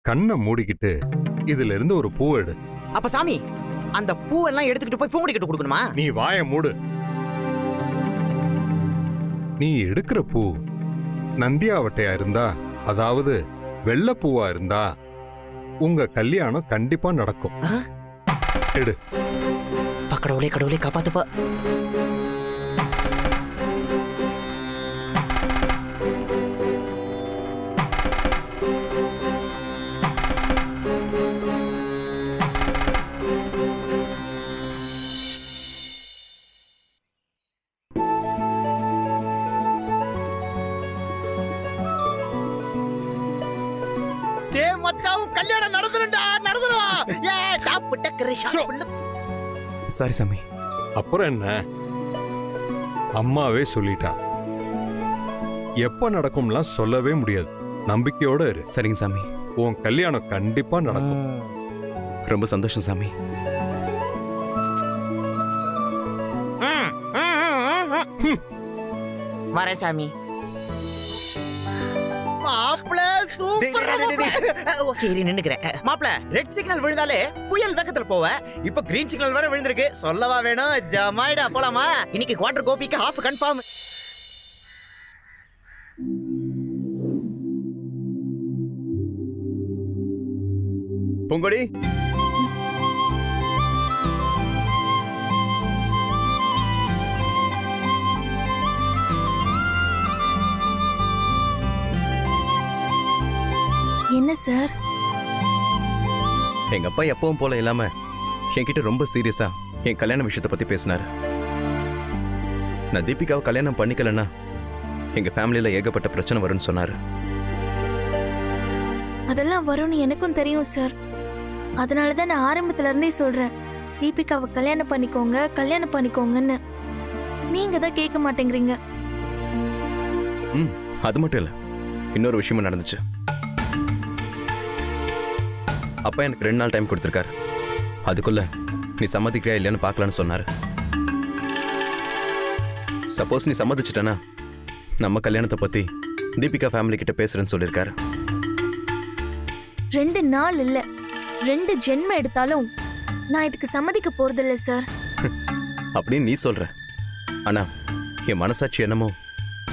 கண்ணை மூடிக்கிட்டு இதுல இருந்து ஒரு பூ எடு. அப்ப சாமி அந்த பூவெல்லாம் எடுத்துக்கிட்டு போய் பூங்குடி கிட்ட கொடுக்கணுமா? நீ வாயை மூடு. நீ எடுக்கிற பூ நந்தியாவட்டையா இருந்தா, அதாவது வெள்ளைப்பூவா இருந்தா உங்க கல்யாணம் கண்டிப்பா நடக்கும். எடு. கடவுளே கடவுளே காப்பாத்துப்பா. மச்சாவும் கல்யாணம் நடந்துருண்டா, நடந்துருவா. ஏ டாப் டக்கரே ஷாப். சாரி சாமி. அப்புறம் என்ன, அம்மாவே சொல்லிட்டா. எப்ப நடக்கும்லாம் சொல்லவே முடியாது. நம்பிக்கையோட இரு. சரிங்க சாமி. உன் கல்யாணம் கண்டிப்பா நடக்கும். ரொம்ப சந்தோஷம் சாமி. வரேன் சாமி. மாப்ள சூப்பர். ஓகே நின்னுக்கிறேன். மாப்ள ரெட் சிக்னல் விழுந்தாலே புயல் வேகத்துல போவ. இப்போ கிரீன் சிக்னல் வர விழுந்திருக்கு. சொல்லவா வேணும்? ஜமாயிடா போலாமா? இன்னைக்கு குவார்டர் கோபிக்கு ஹாஃப் கன்ஃபார்ம். பொங்கடி என்ன சார்? எங்க அப்பா எப்பவும் போல இல்லாம என்கிட்ட ரொம்ப சீரியஸா என் கல்யாண விஷயத்தை பத்தி பேசினாரு. நான் தீபிகாவை கல்யாணம் பண்ணிக்கலன்னா எங்க ஃபேமிலியில ஏகப்பட்ட பிரச்சனை வரும்னு சொன்னாரு. அதெல்லாம் வரும்னு எனக்கும் தெரியும் சார். அதனாலதான் நான் ஆரம்பத்துல இருந்தே சொல்றேன், தீபிகாவை கல்யாணம் பண்ணிக்கோங்கன்னு. நீங்க தான் கேட்க மாட்டேங்கிறீங்க. அது மட்டும் இல்ல, இன்னொரு விஷயமும் நடந்துச்சு. அப்பா எனக்கு 2 நாள் டைம் கொடுத்துருக்காரு. அதுக்குள்ள நீ சம்மதிக்கிறியா இல்லையான்னு பார்க்கலான்னு சொன்னாரு. சப்போஸ் நீ சம்மதிச்சிட்டனா நம்ம கல்யாணத்தை பத்தி தீபிகா ஃபேமிலி கிட்ட பேசுறேன்னு சொல்லியிருக்காரு. 2 நாள் இல்ல, 2 ஜென்மம் எடுத்தாலும் நான் இதுக்கு சம்மதிக்க போறதில்ல சார். அப்படின்னு நீ சொல்ற, ஆனா என் மனசாட்சி என்னமோ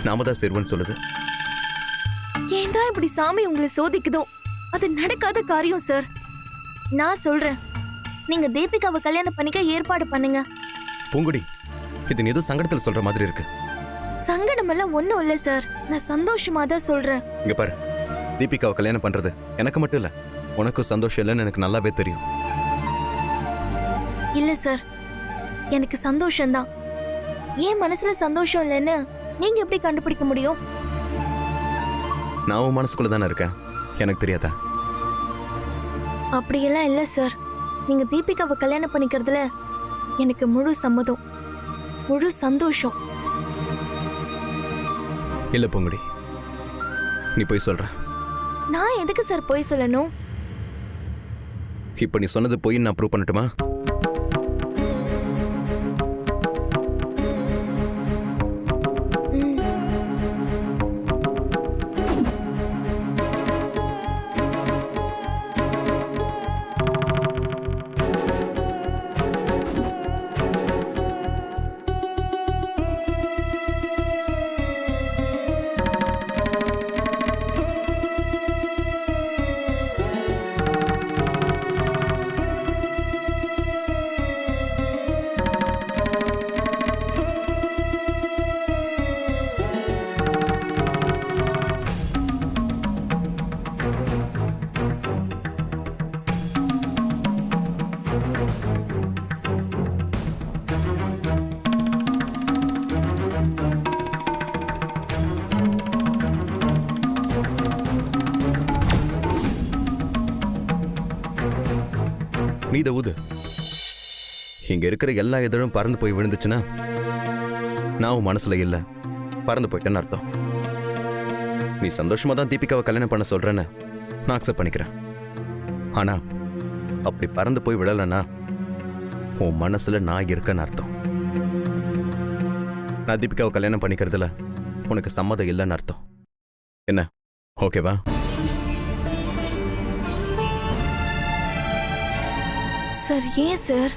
நாம தான் சேருவன்னு சொல்லுது. ஏன் தான் இப்படி சாமி உங்களை சோதிக்குதோ? அது நடக்காத காரியம் சார். நான் சொல்றேன், நீங்க தீபிகாவை கல்யாணம் பண்ணிக்க ஏற்பாடு பண்ணுங்க. பூங்குடி, இது நீ ஏதோ சங்கடத்துல சொல்ற மாதிரி இருக்கு. சங்கடம் எல்லாம் ஒண்ணும் இல்ல சார், நான் சந்தோஷமா தான் சொல்றேன். இங்க பாரு, தீபிகாவை கல்யாணம் பண்றது எனக்கு மட்டும் இல்ல, உனக்கும் சந்தோஷம் இல்லைன்னு எனக்கு நல்லாவே தெரியும். இல்ல சார், எனக்கு சந்தோஷம்தான். ஏன் மனசுல சந்தோஷம் இல்லைன்னு நீங்க எப்படி கண்டுபிடிக்க முடியும்? நான் உன் மனசுக்குள்ள தானே இருக்கேன், எனக்கு தெரியாதா? அப்படியெல்லாம் இல்ல சார். நீங்க தீபிகாவை கல்யாணம் பண்ணிக்கிறதுல எனக்கு முழு சம்மதம், முழு சந்தோஷம். இல்ல பூங்குடி, நீ போய் சொல்ற. நான் எதுக்கு சார் போய் சொல்லணும்? இப்ப நீ சொன்னது போய் நான் ப்ரூவ் பண்ணட்டுமா? நீ இதை ஊது. இங்க இருக்கிற எல்லா இதழும் பறந்து போய் விழுந்துச்சுன்னா நான் உன் மனசுல இல்ல, பறந்து போயிட்டேன்னு அர்த்தம். நீ சந்தோஷமா தான் தீபிகாவை கல்யாணம் பண்ண சொல்றேன்னு நான் அக்செப்ட் பண்ணிக்கிறேன். ஆனா அப்படி பறந்து போய் விடலன்னா உன் மனசுல நான் இருக்கேன்னு அர்த்தம். நான் தீபிகாவை கல்யாணம் பண்ணிக்கிறதுல உனக்கு சம்மதம் இல்லைன்னு அர்த்தம். என்ன, ஓகேவா? சார் ஏன் சார்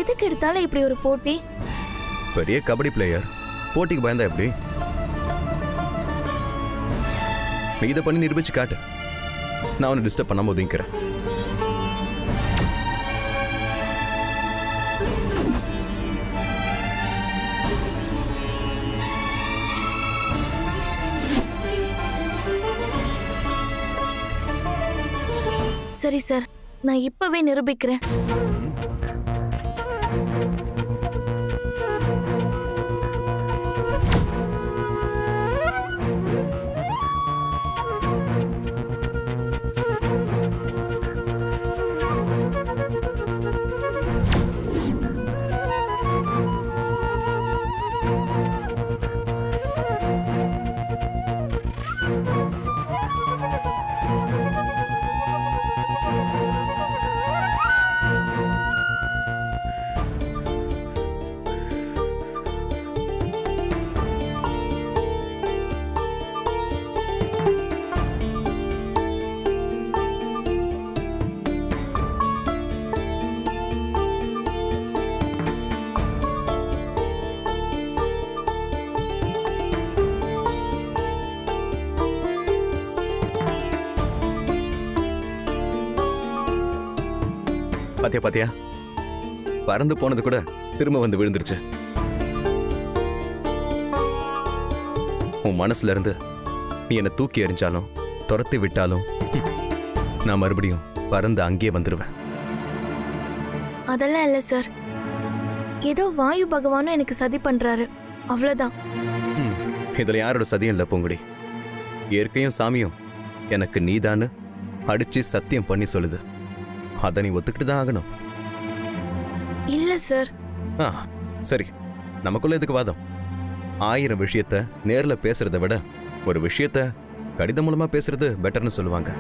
எதுக்கு எடுத்தாலும் இப்படி ஒரு போட்டி? பெரிய கபடி பிளேயர், போட்டிக்கு பயந்தா எப்படி? நீ இதை பண்ணி நிரூபிச்சு காட்டு. நான் உன்னை டிஸ்டர்ப் பண்ணாம ஒதுங்கிறேன். சரி சார், நான் இப்பவே நிரூபிக்கிறேன். பாத்தியா பாத்தியா, பறந்து போனது கூட திரும்ப வந்து விழுந்துருச்சு. உன் மனசுல இருந்து நீ என்னை தூக்கி எறிஞ்சாலும் துரத்தி விட்டாலும் நான் மறுபடியும் பறந்து அங்கேயே வந்துருவேன். அதெல்லாம் இல்ல சார், ஏதோ வாயு பகவானும் எனக்கு சதி பண்றாரு, அவ்வளவுதான். இதுல யாரோட சதியும் இல்ல பூங்குடி. இயற்கையும் சாமியும் எனக்கு நீதான்னு அடிச்சு சத்தியம் பண்ணி சொல்லுது. அதை நீ ஒத்துக்கிட்டு தான் ஆகணும். இல்ல சார். சரி, நமக்குள்ள எதுக்கு வாதம்? 1000 விஷயத்த நேர்ல பேசுறதை விட ஒரு விஷயத்த கடிதம் மூலமா பேசுறது பெட்டர்னு சொல்லுவாங்க.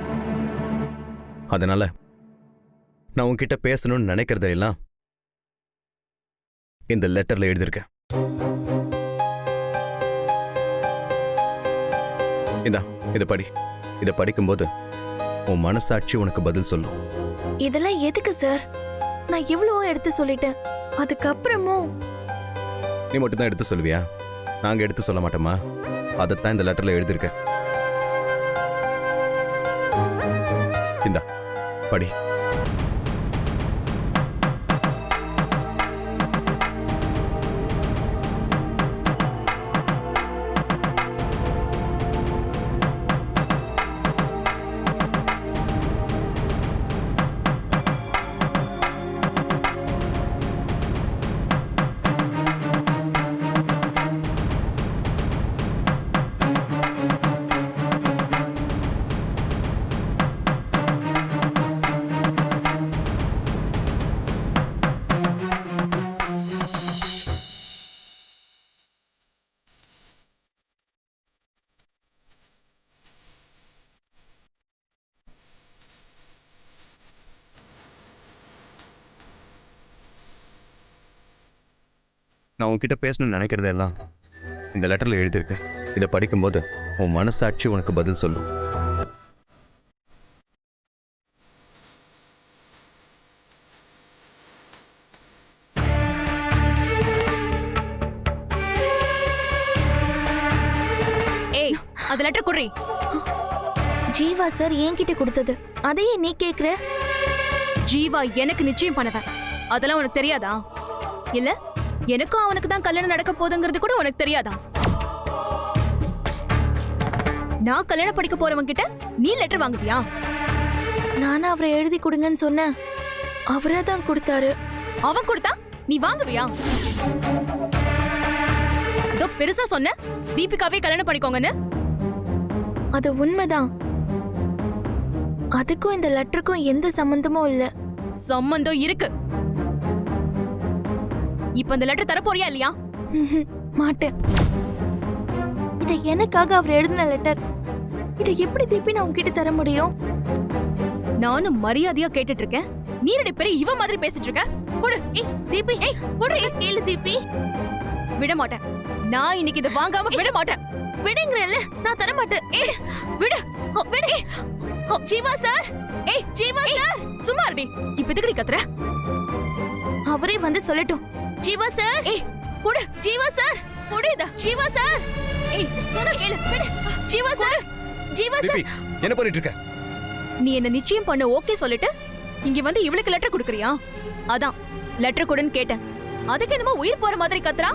அதனால நான் உன்கிட்ட பேசணும்னு நினைக்கிறதெல்லாம் இந்த லெட்டர்ல எழுதியிருக்கேன். இந்தா, இதை படி. இதை படிக்கும்போது உன் மனசாட்சி உனக்கு பதில் சொல்லும். இதெல்லாம் எதுக்கு சார்? நான் எவ்வளவோ எடுத்து சொல்லிட்டேன், அதுக்கப்புறமும் நீ மட்டும் தான் எடுத்து சொல்லுவியா? நாங்க எடுத்து சொல்ல மாட்டோமா? அதைத்தான் இந்த லெட்டர்ல எழுதியிருக்கேன். இந்தா படி. நான் உன்கிட்ட பேசணும்னு நினைக்கிறதெல்லாம் இந்த லெட்டர்ல எழுதியிருக்கேன். இதை படிக்கும்போது உன் மனசாட்சி உனக்கு பதில் சொல்லும். ஏய், அந்த லெட்டர் குடுறி. ஜீவா சார் என்கிட்ட கொடுத்தது, அதையே நீ கேக்குற? ஜீவா எனக்கு நிச்சயம் பண்ணவன், அதெல்லாம் உனக்கு தெரியாதா? இல்ல எனக்கும் அவனுக்கு தான் கல்யாணம் நடக்க போதுங்கிறது கூட உனக்கு தெரியாதா? நான் கல்யாணம் படிக்க போறவன் கிட்ட நீ லெட்டர் வாங்குவியா? நானும் அவரை எழுதி கொடுங்கன்னு சொன்னேன், அவரே தான் கொடுத்தாரு. அவன் கொடுத்தா நீ வாங்குவியா? இதோ பெருசா சொன்ன தீபிகாவே கல்யாணம் பண்ணிக்கோங்கன்னு. அது உண்மைதான், அதுக்கும் இந்த லெட்டருக்கும் எந்த சம்பந்தமும் இல்ல. சம்பந்தம் இருக்கு. இப்ப இந்த லெட்டர் தர போறியா இல்லையா? மாட்டேன். இதை எனக்காக அவர் எழுதின லெட்டர், இதை எப்படி தீபி நான் உன்கிட்ட தர முடியும்? நானும் மரியாதையா கேட்டுட்டு இருக்கேன், நீ ரெண்டு பேரும் இவ மாதிரி பேசிட்டு இருக்க. குடு. ஏய் தீபி, ஏய் குடு. கேளு தீபி. விட மாட்டேன், நான் இன்னைக்கு இதை வாங்காம விட மாட்டேன். விடுங்கறல்ல, நான் தர மாட்டேன். ஏய் விடு. விடு. ஜீவா சார், ஏய் ஜீவா சார் சும்மா இருடி. இப்ப எதுக்குடி கத்துற? அவரே வந்து சொல்லட்டும். ஜீவா சார், ஏய் குடு. ஜீவா சார், குடுடா. ஜீவா சார், ஏய் சொன்னா கேளு. விடு. Jeeva sir, Jeeva sir. தீபி என்ன பண்ணிட்டு இருக்க? நீ என்ன நிச்சயம் பண்ண ஓகே சொல்லிட்டு இங்க வந்து இவளுக்கு லெட்டர் கொடுக்கறியா? அதான் லெட்டர் கொடுன்னு கேட்டேன். அதுக்கு என்னமோ உயிர் போற மாதிரி கத்துறா.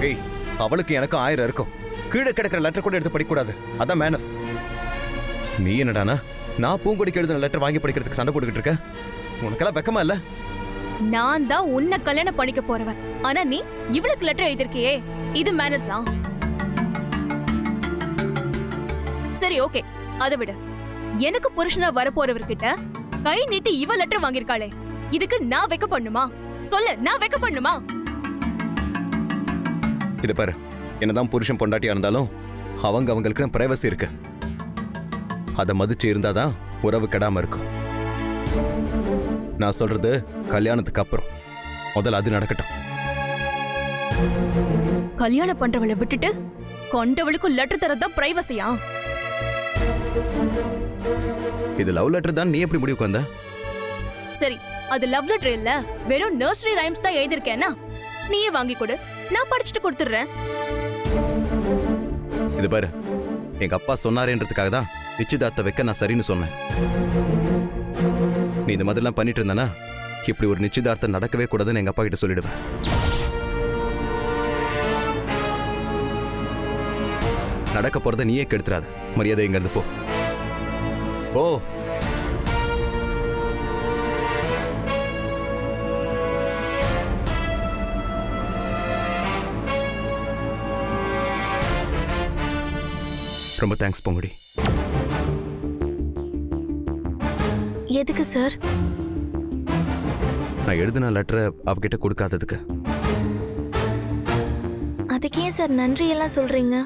ஏய் அவளுக்கு எனக்கு 1000 இருக்கும். கீழே கிடக்கிற லெட்டர் கூட எடுத்து படிக்க கூடாது. அதான் மேனஸ். நீ என்னடானா நான் பூங்கொடிக்கு எழுதின லெட்டர் வாங்கி படிக்கிறதுக்கு சண்டை போட்டுக்கிட்டு இருக்க? உனக்கெல்லாம் வெக்கமா இல்ல? நான் தான் உன்னை கல்யாணம் பண்ணிக்க போறவன். ஆனா நீ இவளுக்கு லெட்டர் எழுதிருக்கியே, இது மேனர்ஸா? சரி ஓகே, அதை விடு. எனக்கு புருஷனா வரப்போறவர்கிட்ட கை நீட்டி இவ லெட்டர் வாங்கியிருக்காளே, இதுக்கு நான் வெக்க பண்ணுமா? சொல்லு, நான் வெக்க பண்ணுமா? இது பாரு, என்னதான் புருஷன் பொண்டாட்டியா இருந்தாலும் அவங்களுக்கு பிரைவசி இருக்கு. அதை மதிச்சு இருந்தாதான் உறவு கெடாம இருக்கும். நான் சொல்றது கல்யாணத்துக்கு அப்புறம். முதல்ல அது நடக்கட்டும். கல்யாணம் பண்றவளை விட்டுட்டு கொண்டவளுக்கும் லெட்டர் தரதான் பிரைவசியா? இது லவ் லெட்டர் தான். நீ எப்படி முடிவுக்கு வந்த? சரி, அது லவ் லெட்டர் இல்ல, வெறும் நர்சரி ரைம்ஸ் தான் எழுதிருக்கேன்னா நீயே வாங்கி கொடு, நான் படிச்சுட்டு கொடுத்துடுறேன். இது பாரு, எங்க அப்பா சொன்னாரேன்றதுக்காக தான் நிச்சயதார்த்த வைக்க நான் சரின்னு சொன்னேன். நீ இந்த மாதிரிலாம் பண்ணிட்டு இருந்தானா இப்படி ஒரு நிச்சயதார்த்தம் நடக்கவே கூடாதுன்னு எங்க அப்பா கிட்ட சொல்லிடுவேன். நடக்க போறத நீயே கெடுத்துறாத. மரியாதை இங்க இருந்து போ. ஓ ரொம்ப தேங்க்ஸ் பொங்குடி. எதுக்கு சார்? நான் எழுதின லெட்டரை அவகிட்ட கொடுக்காததுக்கு. அதுக்கு ஏன் சார் நன்றி எல்லாம் சொல்றீங்க?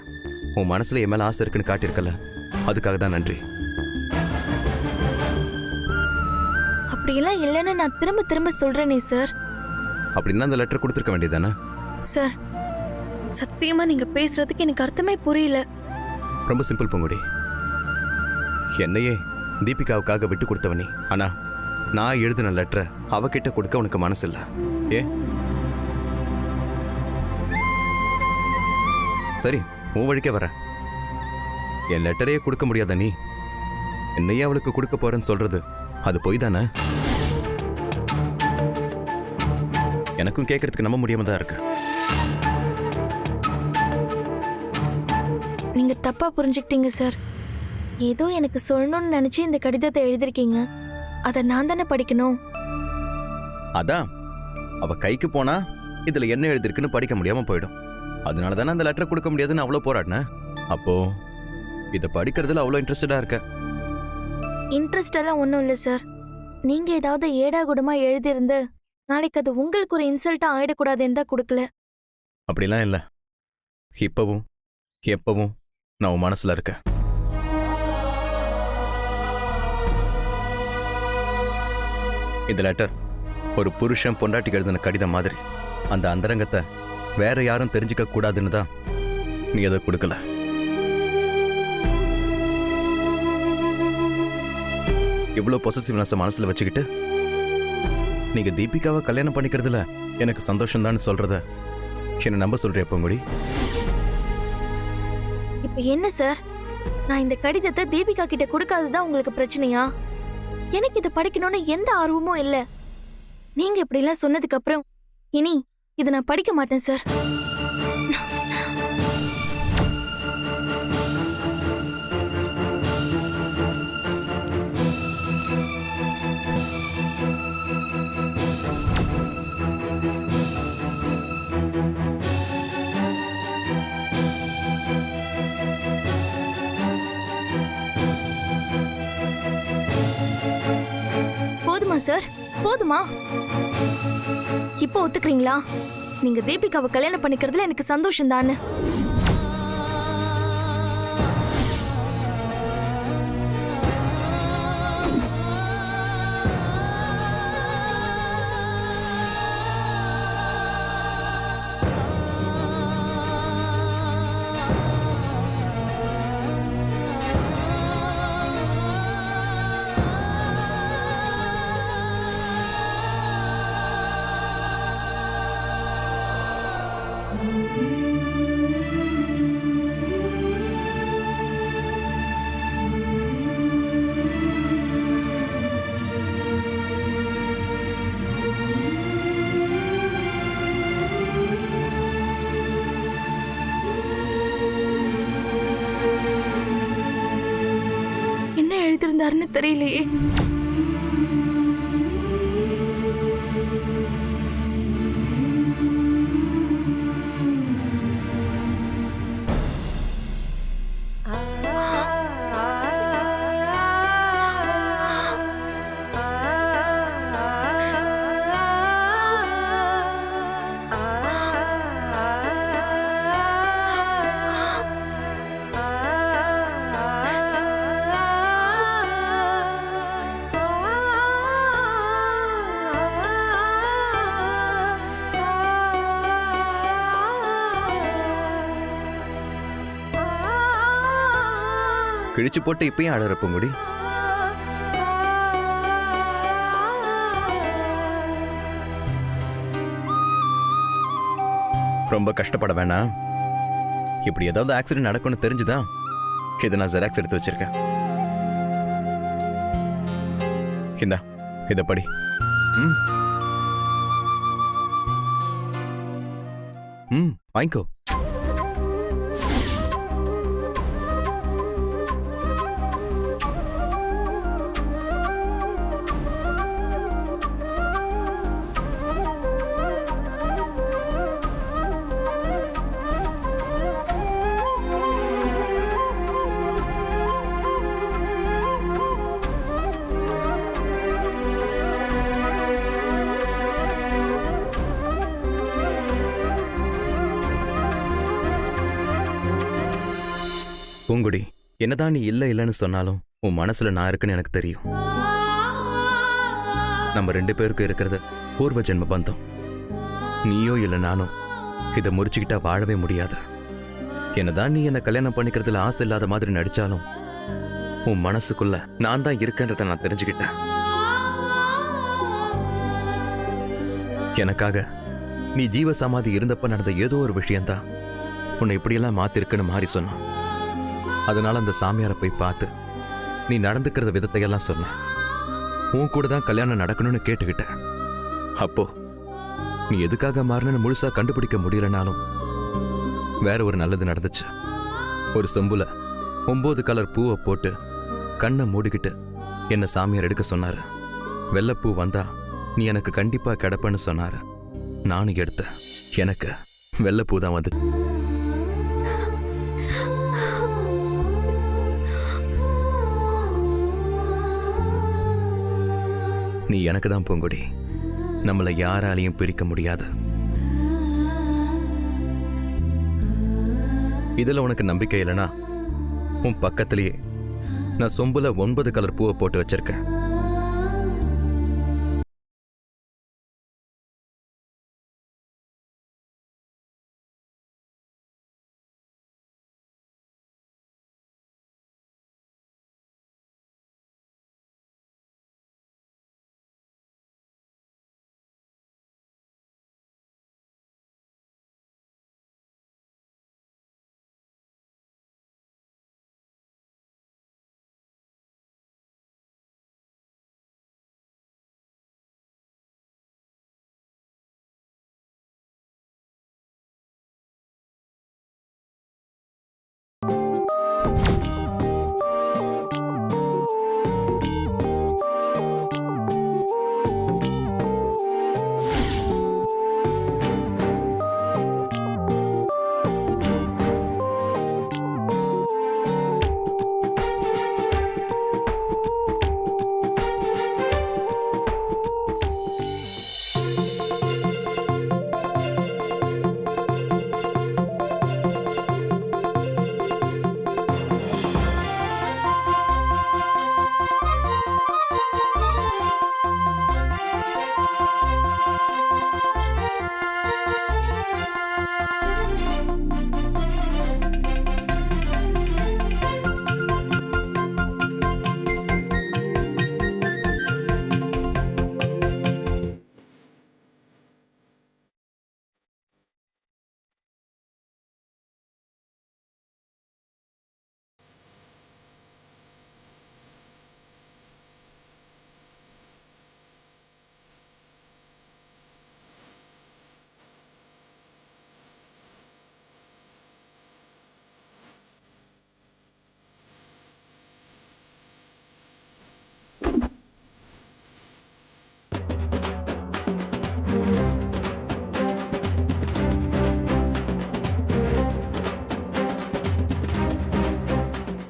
உன் மனசுல என் மேல ஆசை இருக்குன்னு காட்டியிருக்கல, அதுக்காக தான் நன்றி. அப்படியெல்லாம் இல்லைன்னு நான் திரும்ப திரும்ப சொல்றேனே சார். அப்படின்னா அந்த லெட்டர் கொடுத்துருக்க வேண்டியதானே? சார், சத்தியமா நீங்க பேசுறதுக்கு எனக்கு அர்த்தமே புரியல. ரொம்ப சிம்பிள் பொங்குடி. என்னையே தீபிகாவுக்காக விட்டு கொடுத்தவனி. ஆனா நான் எழுதின லெட்டரை அவகிட்ட கொடுக்க உனக்கு மனசு இல்ல. ஏன்? சரி, உன் வழிக்கே வர. என் லெட்டரையே கொடுக்க முடியாத நீ என்னையே அவளுக்கு கொடுக்க போறேன்னு சொல்றது அது பொய் தானே? எனக்கும் கேட்கறதுக்கு நம்ப முடியாம தான் இருக்கு. நீங்க தப்பா புரிஞ்சுக்கிட்டீங்க சார். ஏதோ எனக்கு சொல்லணும்னு நினைச்சு இந்த கடிதத்தை எழுதிருக்கீங்க. அதை நான் தானே படிக்கணும். அதான் அவ கைக்கு போனா இதுல என்ன எழுதிருக்குன்னு படிக்க முடியாம போயிடும். அதனால தானே அந்த லெட்டர் கொடுக்க முடியாதுன்னு அவ்வளோ போராடின. அப்போ இதை படிக்கிறதுல அவ்வளோ இன்ட்ரெஸ்டடா இருக்க? இன்ட்ரெஸ்ட் எல்லாம் ஒன்றும் இல்லை சார். நீங்க ஏதாவது ஏடா கூடமா எழுதியிருந்து நாளைக்கு அது உங்களுக்கு ஒரு இன்சல்ட்டா ஆயிடக்கூடாதுன்னு தான் கொடுக்கல. அப்படிலாம் இல்லை. இப்பவும் எப்பவும் நான் உன் மனசுல இருக்கேன். இந்த லெட்டர் ஒரு புருஷன் பொண்டாட்டிக்கு எழுதின கடிதம் மாதிரி. அந்த அந்தரங்கத்தை வேற யாரும் தெரிஞ்சுக்க கூடாதுன்னு தான் நீ அதை கொடுக்கல. இவ்வளோ பொசசிவ்னஸ் மனசுல வச்சுக்கிட்டு நீங்க தீபிகாவை கல்யாணம் பண்ணிக்கிறதுல எனக்கு சந்தோஷம் தான் சொல்றத என்ன நம்ப சொல்றியா பொங்குடி? இப்ப என்ன சார், நான் இந்த கடிதத்தை தீபிகா கிட்ட கொடுக்காததான் உங்களுக்கு பிரச்சனையா? எனக்கு இதை படிக்கணும்னு எந்த ஆர்வமும் இல்ல. நீங்க இப்படி எல்லாம் சொன்னதுக்கு அப்புறம் இனி இதை நான் படிக்க மாட்டேன் சார். போதுமா சார்? போதுமா? இப்போ ஒத்துக்கிறீங்களா? நீங்க தீபிகாவை கல்யாணம் பண்ணிக்கிறதுல எனக்கு சந்தோஷம் தானே? தெரியலையே. கிழிச்சு போட்டு இப்பயும் அழற பூங்குடி. ரொம்ப கஷ்டப்பட வேணாம். இப்படி ஏதாவது ஆக்சிடென்ட் நடக்கும்னு தெரிஞ்சுதான் இதை நான் ஜெராக்ஸ் எடுத்து வச்சிருக்கேன். இந்தா இத படி. வாங்கிக்கோ. பூங்குடி, என்னதான் நீ இல்லைன்னு சொன்னாலும் உன் மனசுல நான் இருக்குன்னு எனக்கு தெரியும். நம்ம 2 பேருக்கும் இருக்கிறது பூர்வ ஜென்ம பந்தம். நீயோ இல்லை நானோ இதை முறிச்சுக்கிட்டா வாழவே முடியாது. என்னதான் நீ என்னை கல்யாணம் பண்ணிக்கிறதுல ஆசை இல்லாத மாதிரி நடிச்சாலும் உன் மனசுக்குள்ள நான் தான் இருக்கேன்றத நான் தெரிஞ்சுக்கிட்டேன். எனக்காக நீ ஜீவ சமாதி இருந்தப்ப நடந்த ஏதோ ஒரு விஷயம்தான் உன்னை இப்படியெல்லாம் மாத்திருக்குன்னு மாறி சொன்னான். அதனால அந்த சாமியாரை போய் பார்த்து நீ நடந்துக்கிறத விதத்தையெல்லாம் சொன்ன. உன் கூட தான் கல்யாணம் நடக்கணும்னு கேட்டுக்கிட்டேன். அப்போ நீ எதுக்காக மாறினு முழுசா கண்டுபிடிக்க முடியலனாலும் வேற ஒரு நல்லது நடந்துச்சு. ஒரு செம்புல 9 கலர் பூவை போட்டு கண்ணை மூடிக்கிட்டு என்ன சாமியார் எடுக்க சொன்னாரு. வெள்ளைப்பூ வந்தா நீ எனக்கு கண்டிப்பா கிடப்பன்னு சொன்னாரு. நானும் எடுத்தேன். எனக்கு வெள்ளைப்பூ தான் வந்து. நீ எனக்கு தான் பூங்குடி. நம்மளை யாராலையும் பிரிக்க முடியாது. இதுல உனக்கு நம்பிக்கை இல்லைனா உன் பக்கத்திலேயே நான் சொம்புல 9 கலர் பூவை போட்டு வச்சிருக்கேன்.